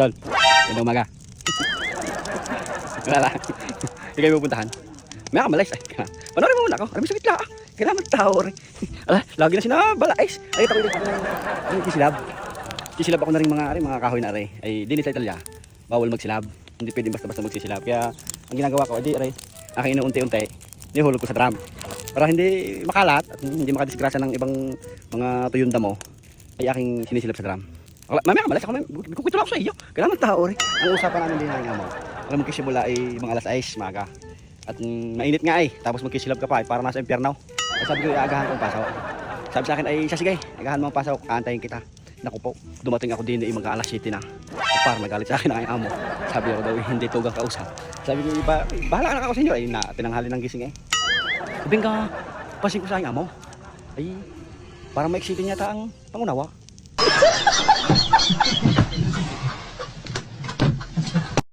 Dol, ganda umaga. Wala lang. Hindi kayo pupuntahan. May akamalis. Panoorin mo muna ako. Alam mo sakit lang. Kailangan tao rin. Ala, lagi na sinabalais. Ay, ito ko yung kisilab. Kisilab ako na rin mga kahoy na rin. Ay, di sa Italia. Bawal magsilab. Hindi pwedeng basta-basta magsisilab. Kaya, ang ginagawa ko, ay, aking inuunti-unti. Nihulog ko sa drum. Para hindi makalat at hindi makadisgrasya ng ibang mga tuyong damo, ay aking sinisilab sa drum. Mamaya kamalas ako, kukwento lang ako sa iyo. Kailangan tao rin. Ang usapan namin din ng amo. Alam mo magkisimula ay mga alas 6 maga. At mainit nga ay, tapos magkisilab ka pa ay para nasa impyerno. Ay sabi ko, aagahan ko ang pasaw. Sabi sa akin ay, sige, agahan mo ang pasaw, aantayin kita. Naku po, dumating ako din ay mga alas 7 na. Para nagalit sa akin ang amo. Sabi ako daw, hindi tugang kausap. Sabi ko, bahala ka na ako sa inyo. Ay, tinanghali ng gising eh. Sabi ka, pasin ko sa aking amo. Ay, parang maiksitin yata ang pangunawa.